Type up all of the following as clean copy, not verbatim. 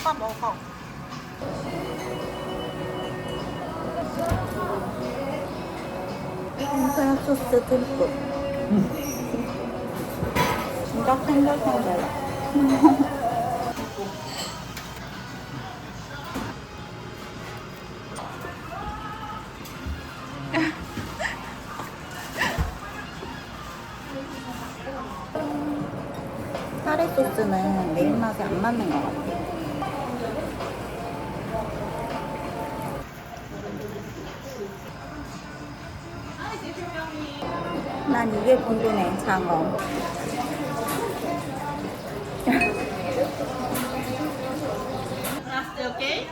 오빠 먹어. 소야 소스 듬뿍. 진짜 탱글탱글. 카레 소스는 내 입맛에 안 맞는 것 같아. 난 이게 궁금해, 장어. 오케이?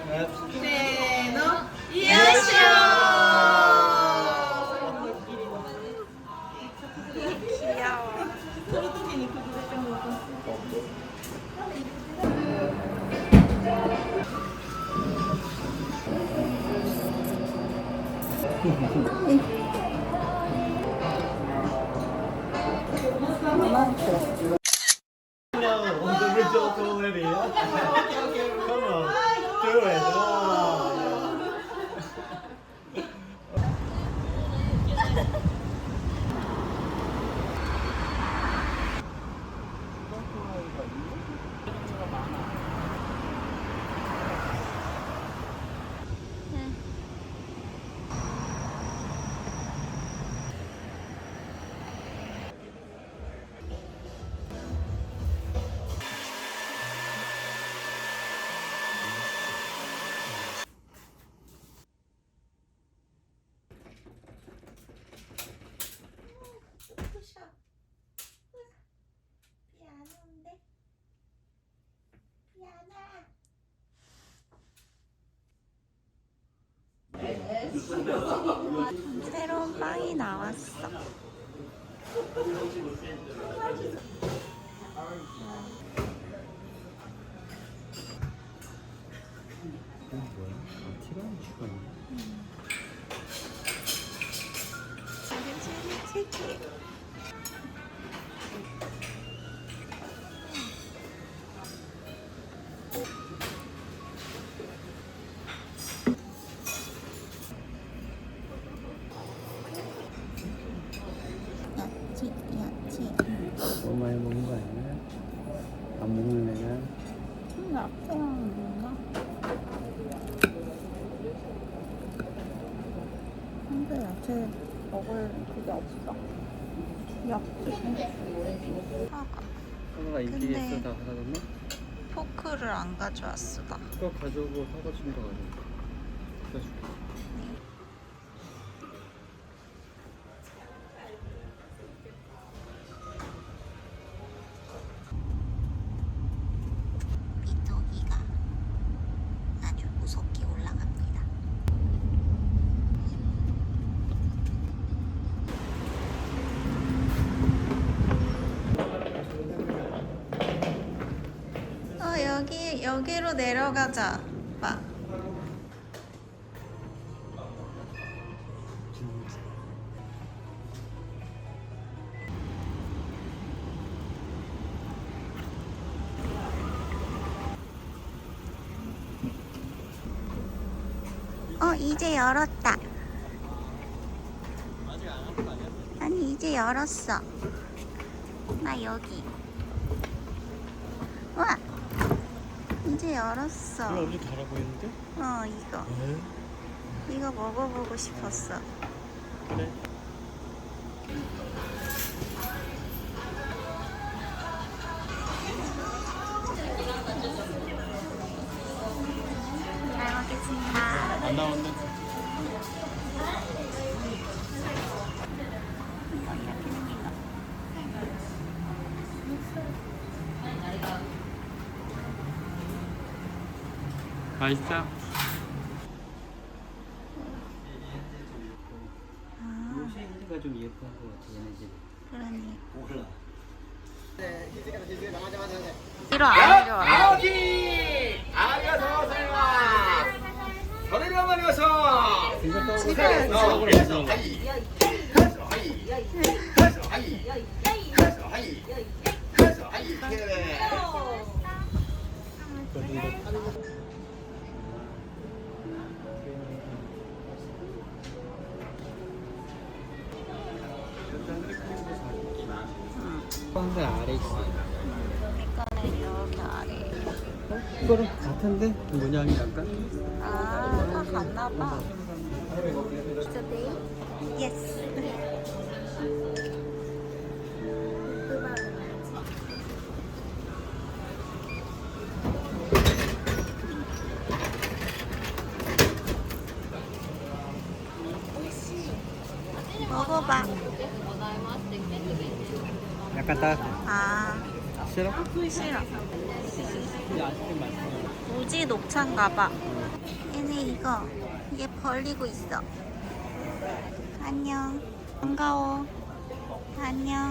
세노 이하쇼. On the result already, yeah? Come on, do it. Oh, 새로운 빵이 나왔어. 뭐야? 티라미슈가 있네. 이게 책이에요. 야채, 야채. 너무 많이 먹는 거 아니야? 안 먹는 애가? 야채랑 뭔가? 근데 야채 먹을 그게 없어. 야채. 사과가 인기겠어 다 사줬나? 포크를 안 가져왔어. 나. 그거 가져오고 사과 좀더 가져올게. 그래줄게. 비토기가 아주 무섭게 올라갑니다. 여기로 내려가자. 봐. 이제 열었다. 아직 안 한 거 아니야? 아니, 이제 열었어. 나 여기. 와! 이제 열었어. 이거 엄청 달아 보이는데? 이거. 네. 이거 먹어보고 싶었어. 그래. 잘 먹겠습니다. 안 나왔네. 맛있어? 가 좀 예쁜 것 같아 얘네 집. 그러니. 몰라. 이러 안 좋아. 아오기! 아리가토 고자이마스! それでは参りましょう 집에はい한대 아래 있어. 이거는 여기 아래. 이거랑 같은데 문양이 약간. 다 갔나봐. Today? Yes. 먹어봐. 약간 따뜻해. 싫어? 싫어. 이 아이스크림 맛있어. 무지 녹차인가봐. 얘네 이거 얘 벌리고 있어. 안녕. 반가워. 안녕.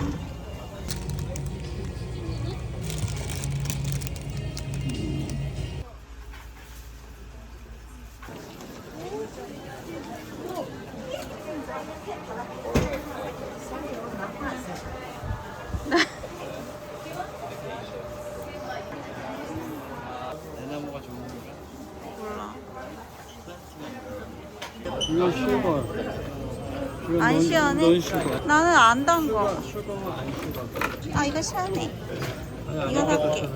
대나무가 좋은 거. 몰라. 이건 슈거. 이건 안 시원해? 넌 슈거. 나는 안 단 거. 슈거는 안 슈거. 이거 시원해. 아니, 이거 안 살게.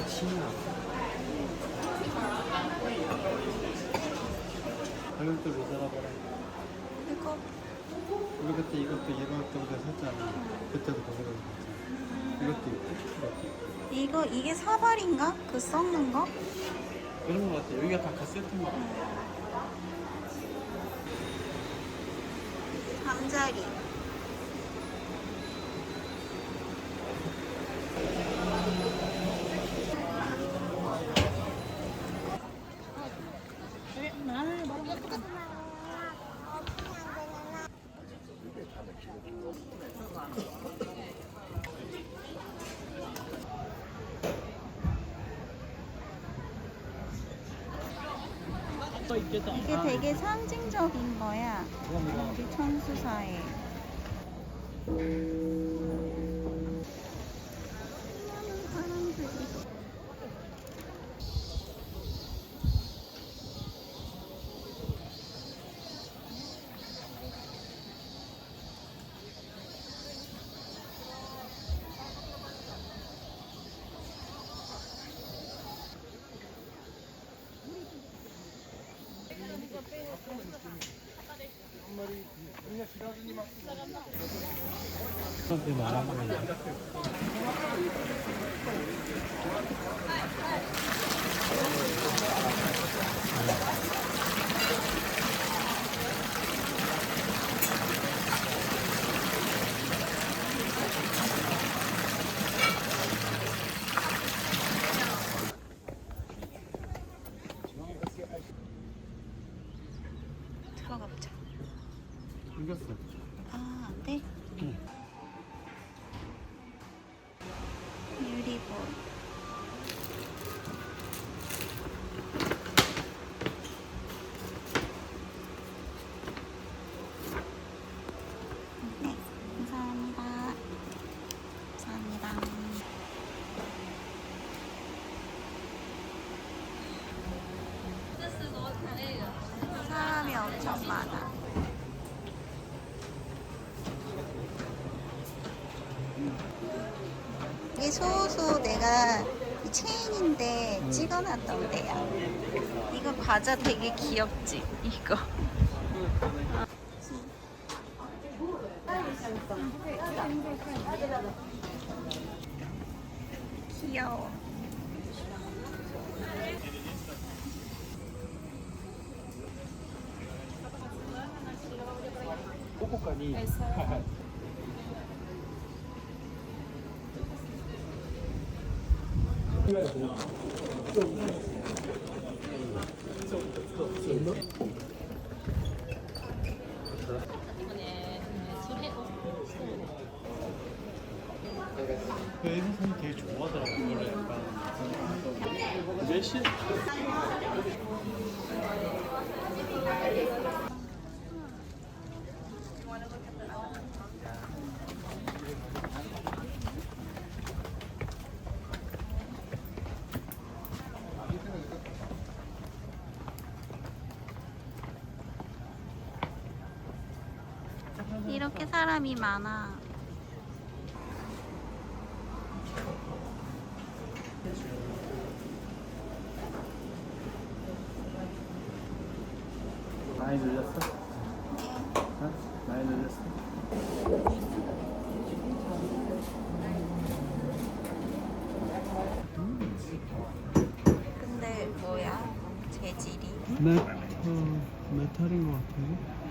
슈거. 가격도 왜 살아봐라. 이거 우리 그때 이것도 예방 때문에 샀잖아. 그때도 거기서 샀잖아. 이것도 있고. 이게 사발인가? 그 썩는 거? 그런 거 같아. 여기가 다 세트인 거 같아. 잠자리. 이게 되게 상징적인 거야. 우리 천수사에. 수많은 사람들이. 한테 말하는 거야. 들어가 보자. 생겼어. 아, 네? 응. 유리볼. 네, 감사합니다. 감사합니다. 사람이 엄청 많아. 이게 소소 내가 이 체인인데 찍어놨던 데야. 이거 과자 되게 귀엽지? 이거. 귀여워. 꼬꼬까니. 그 선생님 되게 좋아하더라고. 원래 약간 몇 시? 이렇게 사람이 많아. 많이 늘렸어? 어? 많이 늘렸어? 근데 뭐야? 재질이? 메탈인 것 같은데?